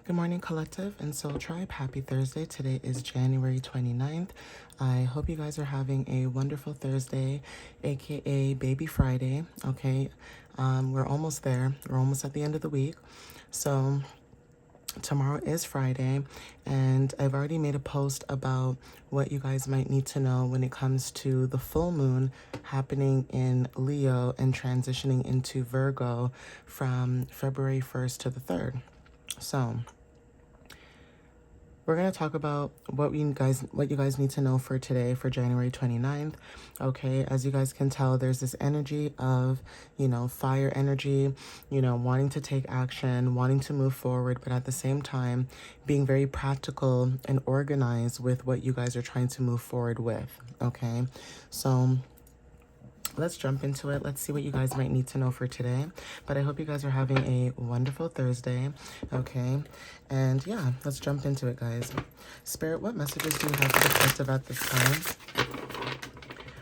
Good morning, collective and soul tribe. Happy Thursday. Today is January 29th. I hope you guys are having a wonderful Thursday, aka Baby Friday. Okay, we're almost there. We're almost at the end of the week. So tomorrow is Friday, and I've already made a post about what you guys might need to know when it comes to the full moon happening in Leo and transitioning into Virgo from February 1st to the 3rd. So we're going to talk about what you guys need to know for today, for January 29th. Okay, as you guys can tell, there's this energy of, fire energy, wanting to take action, wanting to move forward, but at the same time, being very practical and organized with what you guys are trying to move forward with. Okay, so let's jump into it. Let's see what you guys might need to know for today. But I hope you guys are having a wonderful Thursday. Okay. And yeah, let's jump into it, guys. Spirit, what messages do you have for the collective at this time?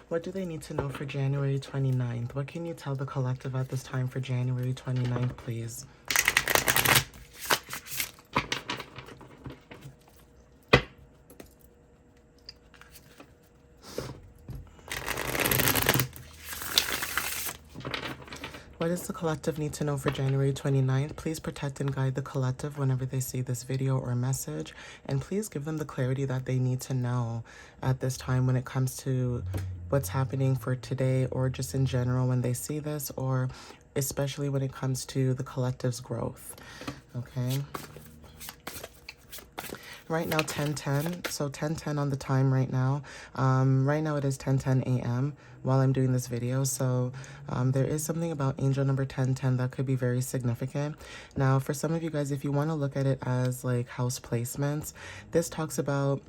What do they need to know for January 29th? What can you tell the collective at this time for January 29th, please? What does the collective need to know for January 29th? Please protect and guide the collective whenever they see this video or message. And please give them the clarity that they need to know at this time when it comes to what's happening for today, or just in general when they see this, or especially when it comes to the collective's growth. Okay. Right now, 10:10. So 10:10 on the time right now. Right now it is 10:10 a.m. while I'm doing this video. So there is something about angel number 1010 that could be very significant. Now, for some of you guys, if you want to look at it as like house placements, this talks about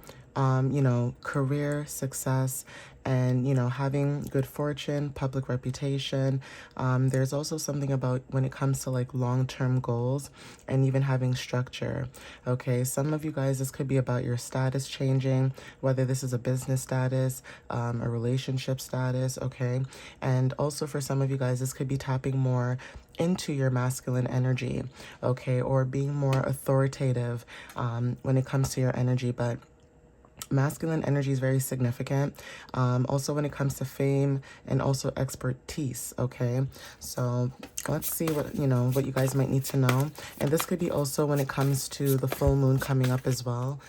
career success and, having good fortune, public reputation. There's also something about when it comes to like long-term goals and even having structure. Okay, some of you guys, this could be about your status changing, whether this is a business status, a relationship status, okay? And also for some of you guys, this could be tapping more into your masculine energy, okay? Or being more authoritative when it comes to your energy, but masculine energy is very significant. Also when it comes to fame and also expertise. Okay, so let's see what you guys might need to know. And this could be also when it comes to the full moon coming up as well.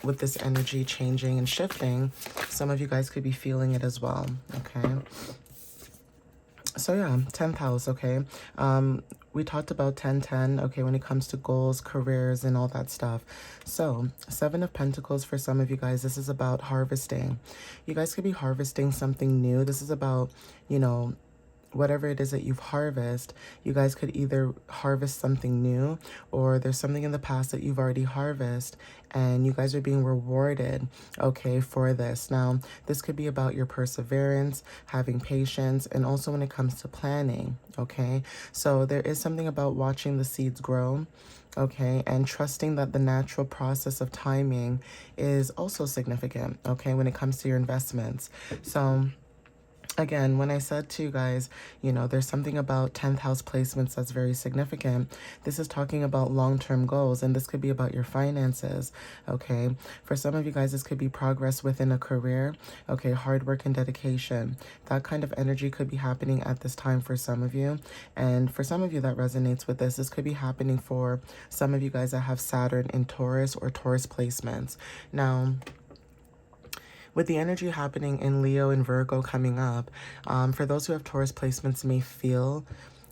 With this energy changing and shifting, some of you guys could be feeling it as well. Okay, so yeah, 10th house. Okay, we talked about 1010, okay, when it comes to goals, careers, and all that stuff. So 7 of Pentacles for some of you guys, this is about harvesting. You guys could be harvesting something new. This is about, whatever it is that you've harvested, you guys could either harvest something new, or there's something in the past that you've already harvested and you guys are being rewarded, okay, for this. Now, this could be about your perseverance, having patience, and also when it comes to planning, okay? So there is something about watching the seeds grow, okay, and trusting that the natural process of timing is also significant, okay, when it comes to your investments. So again, when I said to you guys, there's something about 10th house placements that's very significant. This is talking about long-term goals, and this could be about your finances, okay? For some of you guys, this could be progress within a career, okay? Hard work and dedication. That kind of energy could be happening at this time for some of you. And for some of you that resonates with this could be happening for some of you guys that have Saturn in Taurus or Taurus placements. Now, with the energy happening in Leo and Virgo coming up, for those who have Taurus placements may feel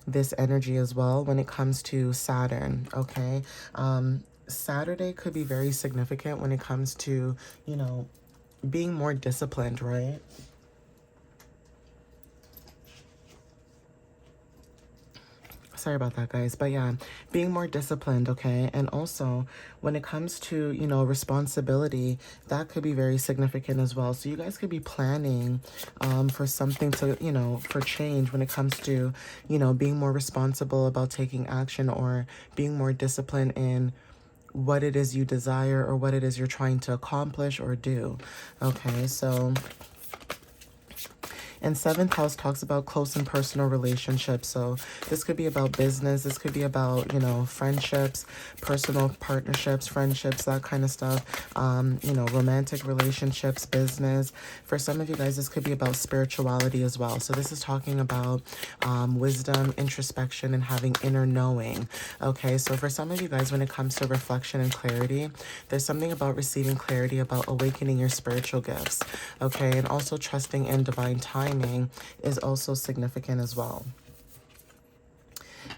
this energy as well when it comes to Saturn, okay? Saturday could be very significant when it comes to, being more disciplined, right? Sorry about that, guys. But yeah, being more disciplined, okay? And also, when it comes to, responsibility, that could be very significant as well. So you guys could be planning for something to, for change when it comes to, being more responsible about taking action, or being more disciplined in what it is you desire or what it is you're trying to accomplish or do. Okay, so And seventh house talks about close and personal relationships. So this could be about business. This could be about, friendships, personal partnerships, friendships, that kind of stuff. Romantic relationships, business. For some of you guys, this could be about spirituality as well. So this is talking about wisdom, introspection, and having inner knowing. Okay, so for some of you guys, when it comes to reflection and clarity, there's something about receiving clarity about awakening your spiritual gifts. Okay, and also trusting in divine timing is also significant as well.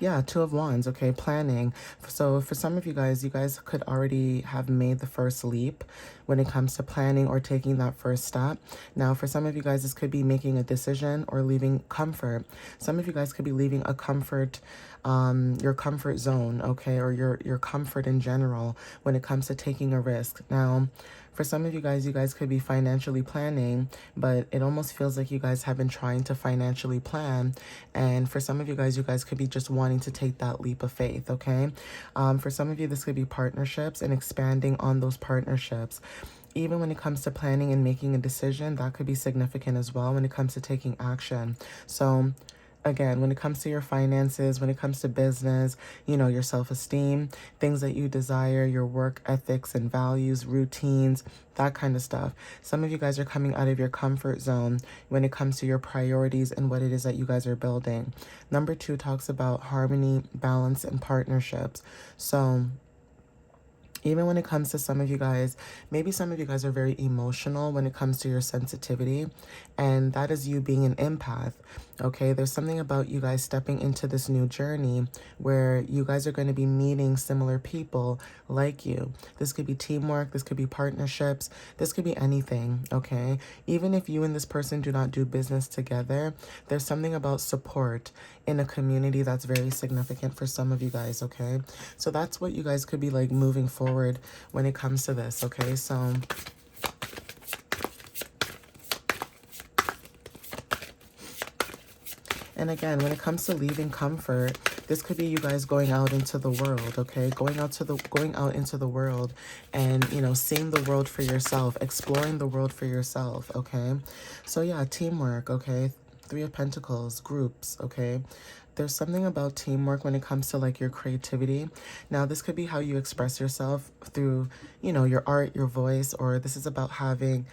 Yeah, Two of Wands, okay, planning. So for some of you guys could already have made the first leap when it comes to planning or taking that first step. Now, for some of you guys, this could be making a decision or leaving comfort. Some of you guys could be leaving a comfort, your comfort zone, okay, or your comfort in general when it comes to taking a risk. Now, for some of you guys could be financially planning, but it almost feels like you guys have been trying to financially plan. And for some of you guys could be just wanting to take that leap of faith, okay? For some of you, this could be partnerships and expanding on those partnerships. Even when it comes to planning and making a decision, that could be significant as well when it comes to taking action. So again, when it comes to your finances, when it comes to business, your self-esteem, things that you desire, your work ethics and values, routines, that kind of stuff. Some of you guys are coming out of your comfort zone when it comes to your priorities and what it is that you guys are building. Number 2 talks about harmony, balance, and partnerships. So even when it comes to some of you guys, maybe some of you guys are very emotional when it comes to your sensitivity, and that is you being an empath, okay? There's something about you guys stepping into this new journey where you guys are going to be meeting similar people like you. This could be teamwork, this could be partnerships, this could be anything, okay? Even if you and this person do not do business together, there's something about support in a community that's very significant for some of you guys, okay? So that's what you guys could be like moving forward when it comes to this, okay? So and again, when it comes to leaving comfort, this could be you guys going out into the world, okay? Going out into the world and, seeing the world for yourself, exploring the world for yourself, okay? So yeah, teamwork, okay? 3 of Pentacles, groups, okay? There's something about teamwork when it comes to like your creativity. Now, this could be how you express yourself through, your art, your voice, or this is about having,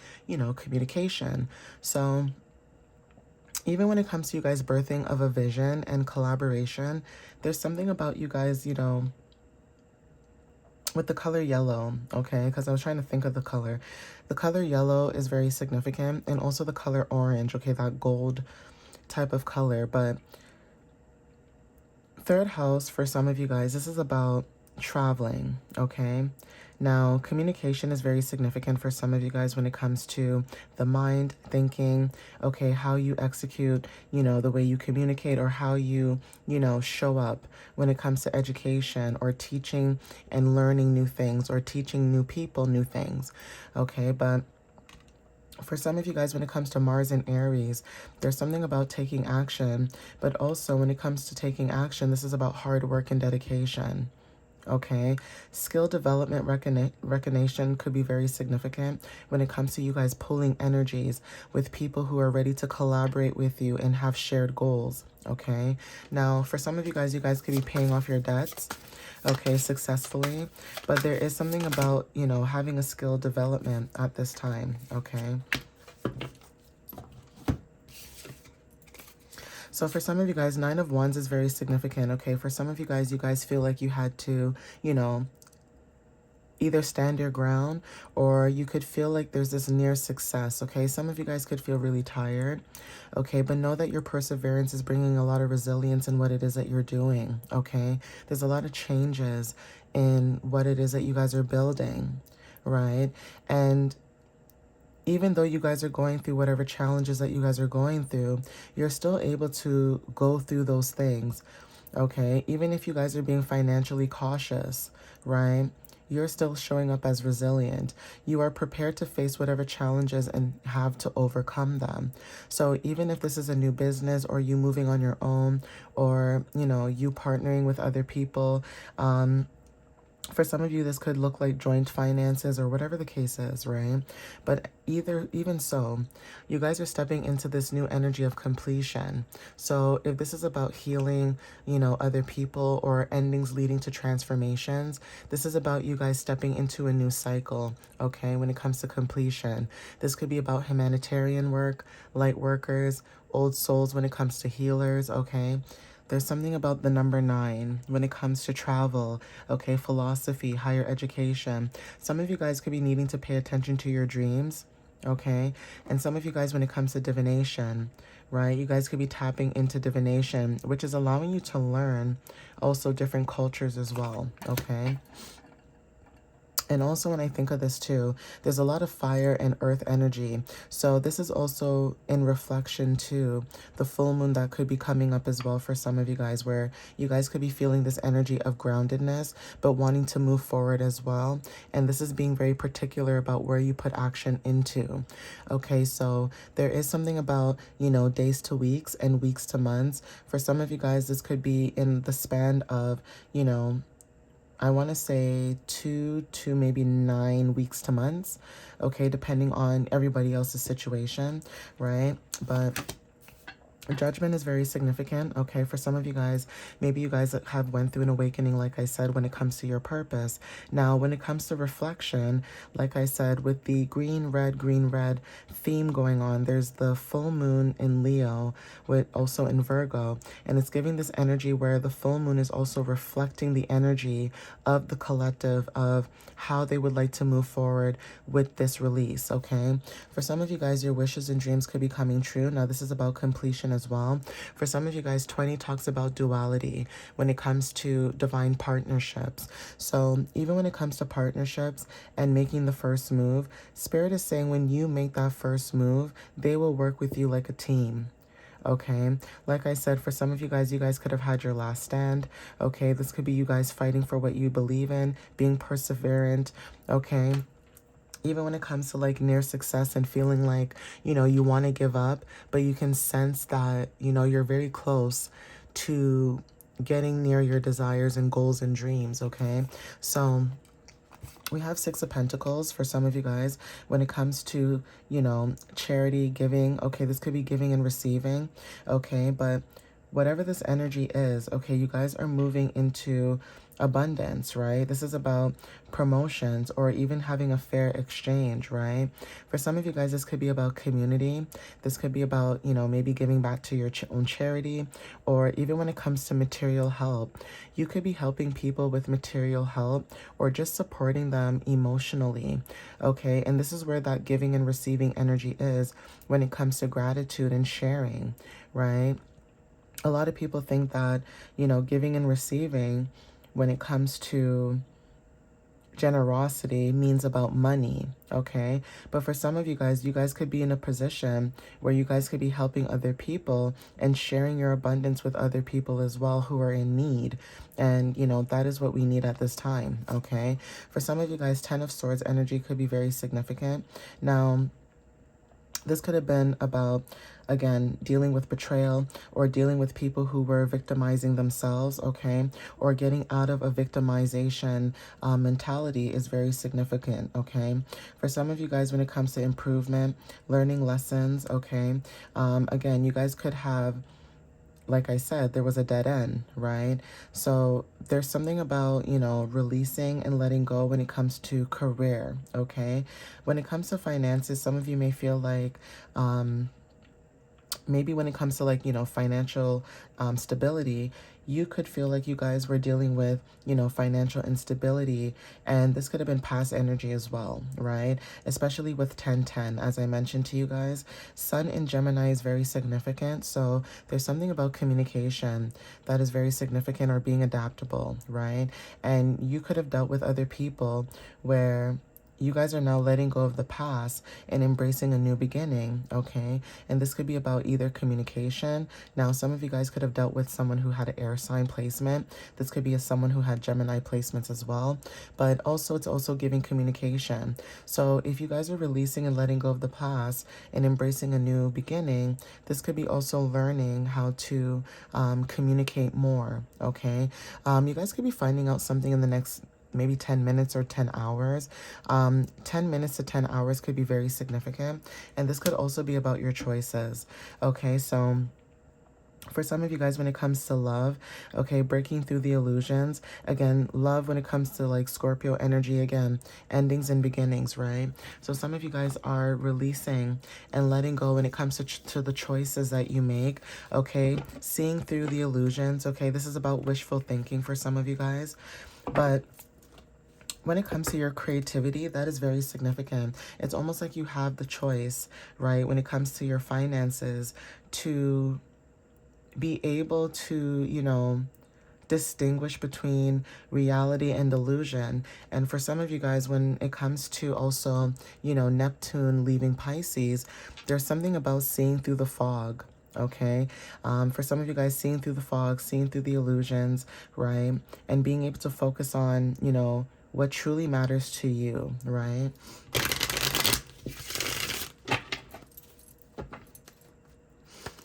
communication. So even when it comes to you guys birthing of a vision and collaboration, there's something about you guys, with the color yellow, okay? Because I was trying to think of the color. The color yellow is very significant, and also the color orange, okay? That gold type of color. But 3rd house, for some of you guys, this is about traveling, okay? Now, communication is very significant for some of you guys when it comes to the mind, thinking, okay, how you execute, the way you communicate, or how you, show up when it comes to education or teaching and learning new things, or teaching new people new things, okay? But for some of you guys, when it comes to Mars and Aries, there's something about taking action, but also when it comes to taking action, this is about hard work and dedication. Okay, skill development recognition could be very significant when it comes to you guys pulling energies with people who are ready to collaborate with you and have shared goals. Okay, now for some of you guys could be paying off your debts, okay, successfully, but there is something about, having a skill development at this time. Okay. So for some of you guys, 9 of Wands is very significant, okay? For some of you guys feel like you had to, either stand your ground, or you could feel like there's this near success, okay? Some of you guys could feel really tired, okay? But know that your perseverance is bringing a lot of resilience in what it is that you're doing, okay? There's a lot of changes in what it is that you guys are building, right? And even though you guys are going through whatever challenges that you guys are going through, you're still able to go through those things, okay? Even if you guys are being financially cautious, right? You're still showing up as resilient. You are prepared to face whatever challenges and have to overcome them. So even if this is a new business, or you moving on your own, or, you partnering with other people, For some of you, this could look like joint finances or whatever the case is, right? But even so, you guys are stepping into this new energy of completion. So if this is about healing, other people or endings leading to transformations, this is about you guys stepping into a new cycle, okay? When it comes to completion, this could be about humanitarian work, light workers, old souls when it comes to healers, okay? There's something about the number 9 when it comes to travel, okay, philosophy, higher education. Some of you guys could be needing to pay attention to your dreams, okay? And some of you guys, when it comes to divination, right, you guys could be tapping into divination, which is allowing you to learn also different cultures as well, okay? And also when I think of this too, there's a lot of fire and earth energy. So this is also in reflection to the full moon that could be coming up as well for some of you guys, where you guys could be feeling this energy of groundedness, but wanting to move forward as well. And this is being very particular about where you put action into. Okay, so there is something about, days to weeks and weeks to months. For some of you guys, this could be in the span of, I want to say 2 to maybe 9 weeks to months, okay, depending on everybody else's situation, right? But Judgment is very significant, okay? For some of you guys, maybe you guys have went through an awakening, like I said, when it comes to your purpose. Now, when it comes to reflection, like I said, with the green, red theme going on, there's the full moon in Leo, with also in Virgo, and it's giving this energy where the full moon is also reflecting the energy of the collective of how they would like to move forward with this release, okay? For some of you guys, your wishes and dreams could be coming true. Now, this is about completion as well. For some of you guys, 20 talks about duality when it comes to divine partnerships. So even when it comes to partnerships and making the first move, Spirit is saying when you make that first move, they will work with you like a team. Okay, like I said, for some of you guys could have had your last stand. Okay, this could be you guys fighting for what you believe in, being perseverant. Okay, even when it comes to like near success and feeling like, you want to give up, but you can sense that, you're very close to getting near your desires and goals and dreams. Okay, so we have 6 of Pentacles for some of you guys when it comes to, charity, giving. Okay, this could be giving and receiving. Okay, but whatever this energy is, okay, you guys are moving into abundance, right? This is about promotions or even having a fair exchange, right? For some of you guys, this could be about community. This could be about, maybe giving back to your own charity, or even when it comes to material help, you could be helping people with material help or just supporting them emotionally, okay? And this is where that giving and receiving energy is when it comes to gratitude and sharing, right? A lot of people think that, giving and receiving when it comes to generosity means about money, okay? But for some of you guys could be in a position where you guys could be helping other people and sharing your abundance with other people as well who are in need. And, that is what we need at this time, okay? For some of you guys, 10 of Swords energy could be very significant. Now, this could have been about, again, dealing with betrayal or dealing with people who were victimizing themselves, okay? Or getting out of a victimization mentality is very significant, okay? For some of you guys, when it comes to improvement, learning lessons, okay? Again, you guys could have, like I said, there was a dead end, right? So there's something about, releasing and letting go when it comes to career, okay? When it comes to finances, some of you may feel like, maybe when it comes to like, financial stability, you could feel like you guys were dealing with, financial instability, and this could have been past energy as well, right? Especially with 1010, as I mentioned to you guys, Sun in Gemini is very significant. So there's something about communication that is very significant, or being adaptable, right? And you could have dealt with other people where you guys are now letting go of the past and embracing a new beginning, okay? And this could be about either communication. Now, some of you guys could have dealt with someone who had an air sign placement. This could be someone who had Gemini placements as well. But also, it's also giving communication. So if you guys are releasing and letting go of the past and embracing a new beginning, this could be also learning how to communicate more, okay? You guys could be finding out something in the next maybe 10 minutes or 10 hours. 10 minutes to 10 hours could be very significant. And this could also be about your choices. Okay, so for some of you guys, when it comes to love, okay, breaking through the illusions. Again, love when it comes to like Scorpio energy, again, endings and beginnings, right? So some of you guys are releasing and letting go when it comes to the choices that you make, okay? Seeing through the illusions, okay? This is about wishful thinking for some of you guys. But when it comes to your creativity, that is very significant. It's almost like you have the choice, right? When it comes to your finances, to be able to, you know, distinguish between reality and illusion. And for some of you guys, when it comes to also, you know, Neptune leaving Pisces, there's something about seeing through the fog. Okay, for some of you guys, seeing through the fog, seeing through the illusions, right? And being able to focus on, you know, what truly matters to you, right?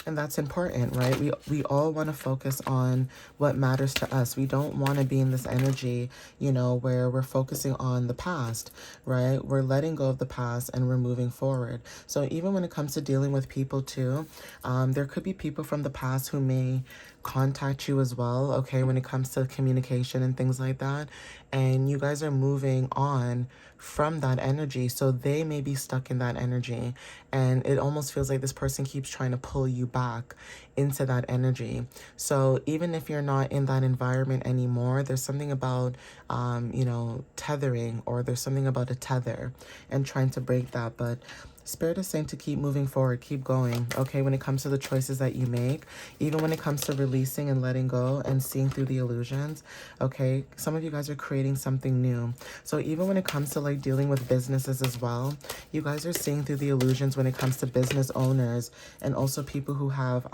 And that's important, right? We all want to focus on what matters to us. We don't want to be in this energy, you know, where we're focusing on the past, right? We're letting go of the past and we're moving forward. So even when it comes to dealing with people too, there could be people from the past who may contact you as well, okay, when it comes to communication and things like that. And you guys are moving on from that energy. So they may be stuck in that energy. And it almost feels like this person keeps trying to pull you back into that energy. So even if you're not in that environment anymore, there's something about, you know, tethering, or there's something about a tether and trying to break that. But Spirit is saying to keep moving forward, keep going, okay, when it comes to the choices that you make, even when it comes to releasing and letting go and seeing through the illusions, okay? Some of you guys are creating something new. So even when it comes to like dealing with businesses as well, you guys are seeing through the illusions when it comes to business owners and also people who have,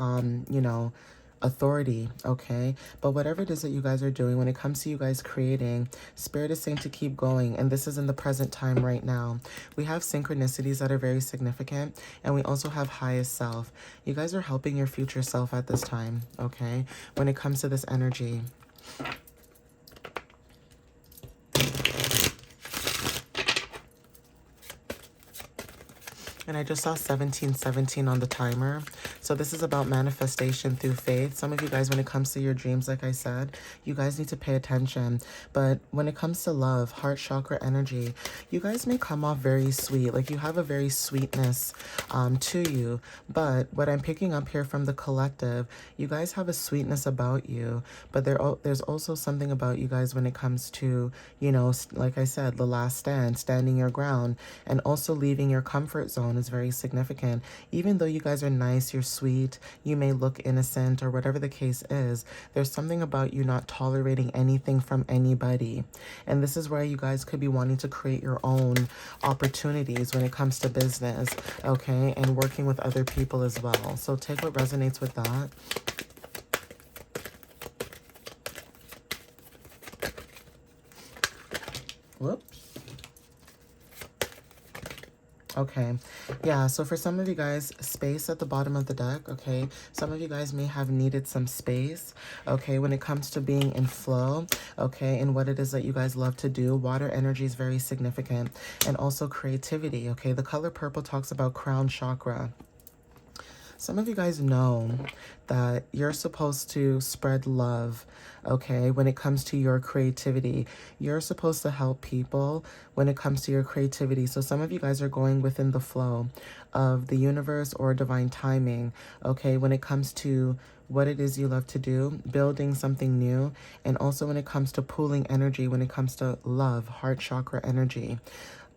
you know, authority, okay? But whatever it is that you guys are doing, when it comes to you guys creating, Spirit is saying to keep going, and this is in the present time right now. We have synchronicities that are very significant, and we also have highest self. You guys are helping your future self at this time, okay? When it comes to this energy. And I just saw 1717 on the timer. So this is about manifestation through faith. Some of you guys, when it comes to your dreams, like I said, you guys need to pay attention. But when it comes to love, heart chakra energy, you guys may come off very sweet. Like you have a very sweetness to you. But what I'm picking up here from the collective, you guys have a sweetness about you. But there's also something about you guys when it comes to, you know, like I said, the last stand, standing your ground, and also leaving your comfort zone is very significant. Even though you guys are nice, you're sweet, you may look innocent or whatever the case is, there's something about you not tolerating anything from anybody. And this is where you guys could be wanting to create your own opportunities when it comes to business, okay, and working with other people as well. So take what resonates with that. Whoops. Okay, yeah, so for some of you guys, space at the bottom of the deck, okay? Some of you guys may have needed some space, okay, when it comes to being in flow, okay, and what it is that you guys love to do. Water energy is very significant, and also creativity, okay? The color purple talks about crown chakra. Some of you guys know that you're supposed to spread love, okay, when it comes to your creativity. You're supposed to help people when it comes to your creativity. So some of you guys are going within the flow of the universe or divine timing, okay, when it comes to what it is you love to do, building something new, and also when it comes to pooling energy, when it comes to love, heart chakra energy.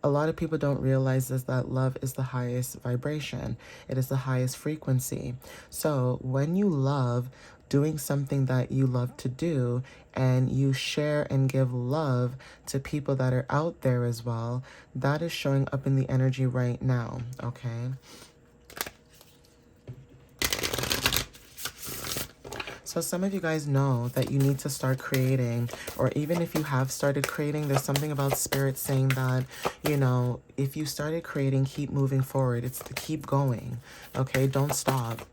A lot of people don't realize is that love is the highest vibration. It is the highest frequency. So when you love doing something that you love to do, and you share and give love to people that are out there as well, that is showing up in the energy right now, okay? So some of you guys know that you need to start creating, or even if you have started creating, there's something about Spirit saying that, you know, if you started creating, keep moving forward. It's to keep going, okay? Don't stop.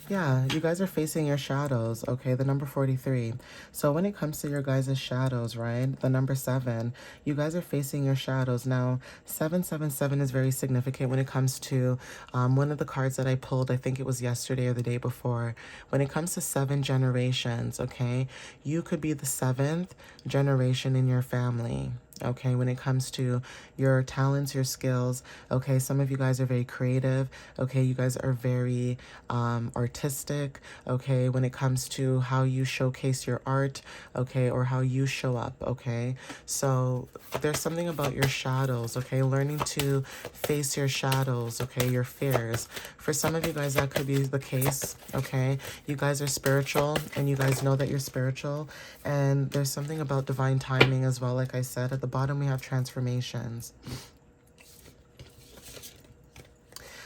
Yeah, you guys are facing your shadows, okay? The number 43. So when it comes to your guys' shadows, right? The number 7, you guys are facing your shadows. Now, 777 is very significant when it comes to one of the cards that I pulled, I think it was yesterday or the day before. When it comes to 7 generations, okay? You could be the 7th generation in your family. Okay, when it comes to your talents, your skills, okay, some of you guys are very creative, okay, you guys are very artistic, okay, when it comes to how you showcase your art, okay, or how you show up, okay. So there's something about your shadows, okay, learning to face your shadows, okay, your fears. For some of you guys, that could be the case, okay. You guys are spiritual and you guys know that you're spiritual, and there's something about divine timing as well. Like I said, at the bottom we have transformations.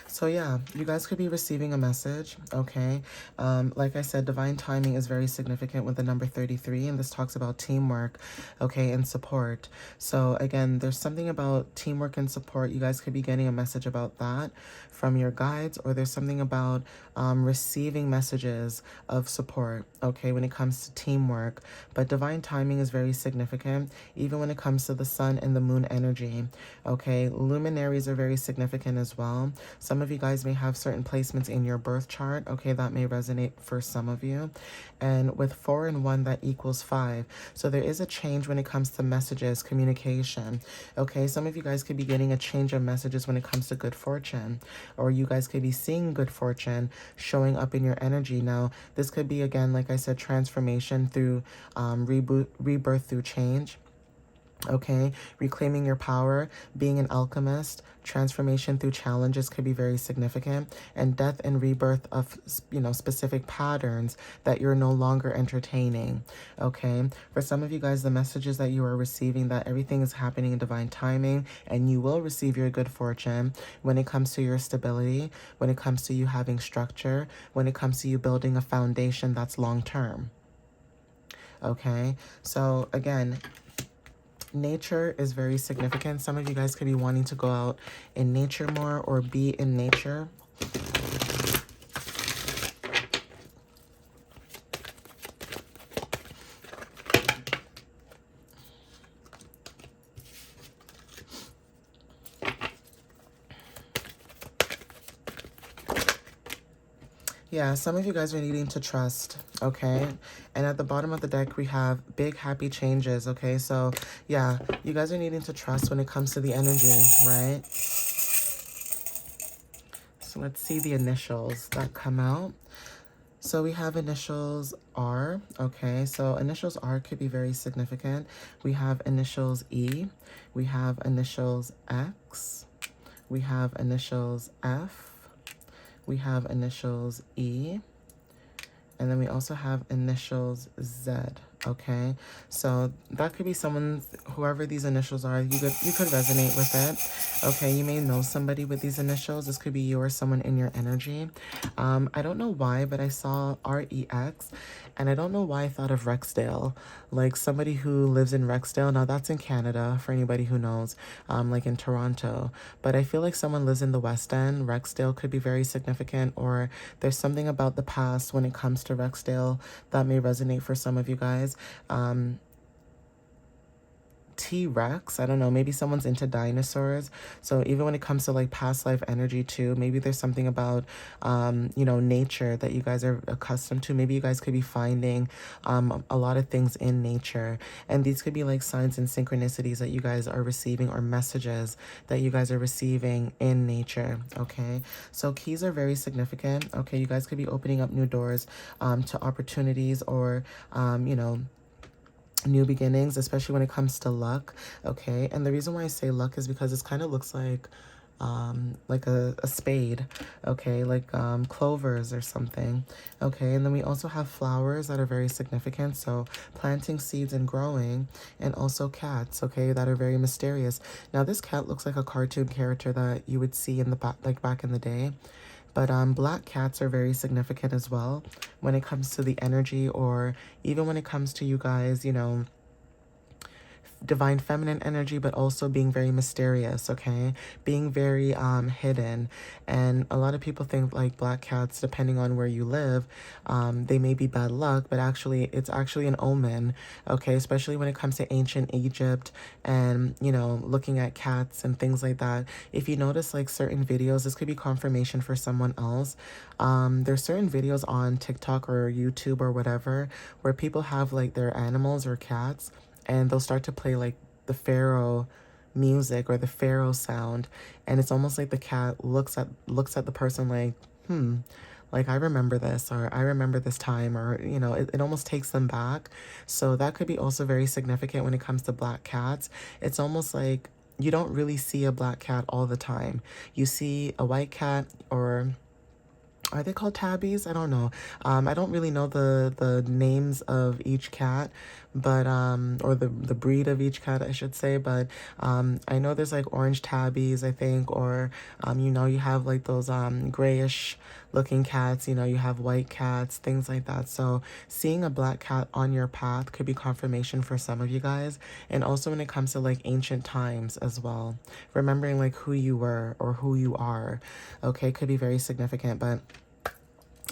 So yeah, you guys could be receiving a message, okay? Like I said, divine timing is very significant with the number 33, and this talks about teamwork, okay, and support. So again, there's something about teamwork and support. You guys could be getting a message about that from your guides, or there's something about receiving messages of support, okay, when it comes to teamwork. But divine timing is very significant, even when it comes to the sun and the moon energy, okay? Luminaries are very significant as well. Some of you guys may have certain placements in your birth chart, okay, that may resonate for some of you. And with 4 and 1, that equals 5. So there is a change when it comes to messages, communication, okay? Some of you guys could be getting a change of messages when it comes to good fortune, or you guys could be seeing good fortune showing up in your energy. Now, this could be, again, like I said, transformation through rebirth through change. Okay, reclaiming your power, being an alchemist, transformation through challenges could be very significant, and death and rebirth of, specific patterns that you're no longer entertaining. Okay, for some of you guys, the messages that you are receiving, that everything is happening in divine timing, and you will receive your good fortune when it comes to your stability, when it comes to you having structure, when it comes to you building a foundation that's long term. Okay, so again, nature is very significant. Some of you guys could be wanting to go out in nature more or be in nature. Yeah, some of you guys are needing to trust, okay? And at the bottom of the deck, we have big, happy changes, okay? So, yeah, you guys are needing to trust when it comes to the energy, right? So let's see the initials that come out. So we have initials R, okay? So initials R could be very significant. We have initials E. We have initials X. We have initials F. We have initials E, and then we also have initials Z, okay? So that could be someone, whoever these initials are, you could resonate with it, okay? You may know somebody with these initials. This could be you or someone in your energy. I don't know why, but I saw REX, and I don't know why I thought of Rexdale, like somebody who lives in Rexdale. Now that's in Canada, for anybody who knows, like in Toronto. But I feel like someone lives in the West End. Rexdale could be very significant, or there's something about the past when it comes to Rexdale that may resonate for some of you guys. T-Rex, I don't know, maybe someone's into dinosaurs. So even when it comes to like past life energy too, maybe there's something about, nature that you guys are accustomed to. Maybe you guys could be finding a lot of things in nature. And these could be like signs and synchronicities that you guys are receiving, or messages that you guys are receiving in nature, okay? So keys are very significant, okay? You guys could be opening up new doors to opportunities, or, new beginnings, especially when it comes to luck, okay? And the reason why I say luck is because this kind of looks like a spade, okay, like clovers or something, okay? And then we also have flowers that are very significant, so planting seeds and growing, and also cats, okay, that are very mysterious. Now this cat looks like a cartoon character that you would see in the back in the day. But black cats are very significant as well when it comes to the energy, or even when it comes to you guys, divine feminine energy, but also being very mysterious, okay? Being very hidden. And a lot of people think like black cats, depending on where you live, they may be bad luck, but actually it's actually an omen, okay? Especially when it comes to ancient Egypt and, you know, looking at cats and things like that. If you notice like certain videos, this could be confirmation for someone else. There's certain videos on TikTok or YouTube or whatever where people have like their animals or cats, and they'll start to play like the pharaoh music or the pharaoh sound, and it's almost like the cat looks at the person like, like I remember this, or I remember this time, or you know, it almost takes them back. So that could be also very significant when it comes to black cats. It's almost like you don't really see a black cat all the time. You see a white cat, or are they called tabbies? I don't know. I don't really know the names of each cat, but or the breed of each cat, I should say. But I know there's like orange tabbies, I think, or you know, you have like those grayish looking cats. You know, you have white cats, things like that. So seeing a black cat on your path could be confirmation for some of you guys, and also when it comes to like ancient times as well, remembering like who you were or who you are. Okay, could be very significant, but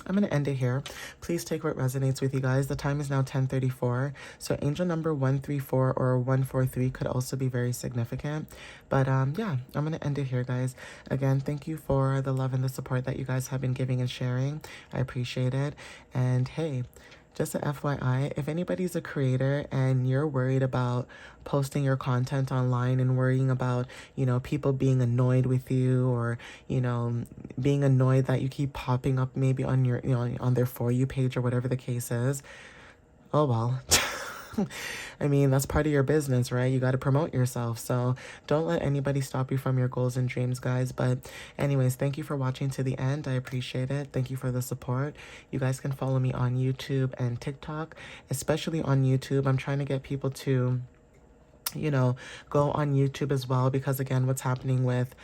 I'm going to end it here. Please take what resonates with you guys. The time is now 10:34. So angel number 134 or 143 could also be very significant. But yeah, I'm going to end it here, guys. Again, thank you for the love and the support that you guys have been giving and sharing. I appreciate it. And hey, just a FYI, if anybody's a creator and you're worried about posting your content online and worrying about, you know, people being annoyed with you, or, you know, being annoyed that you keep popping up maybe on your, you know, on their For You page or whatever the case is, oh well. I mean, that's part of your business, right? You got to promote yourself. So don't let anybody stop you from your goals and dreams, guys. But anyways, thank you for watching to the end. I appreciate it. Thank you for the support. You guys can follow me on YouTube and TikTok, especially on YouTube. I'm trying to get people to, you know, go on YouTube as well, because again, what's happening with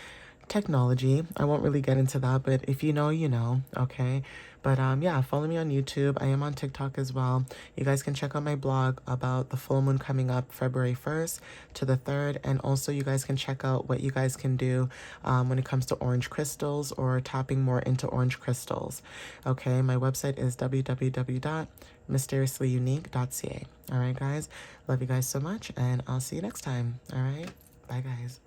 technology, I won't really get into that, but if you know, you know, okay? But yeah, follow me on YouTube. I am on TikTok as well. You guys can check out my blog about the full moon coming up February 1st to the 3rd, and also you guys can check out what you guys can do when it comes to orange crystals or tapping more into orange crystals. Okay, my website is www.mysteriouslyunique.ca. All right, guys, love you guys so much, and I'll see you next time. All right, bye, guys.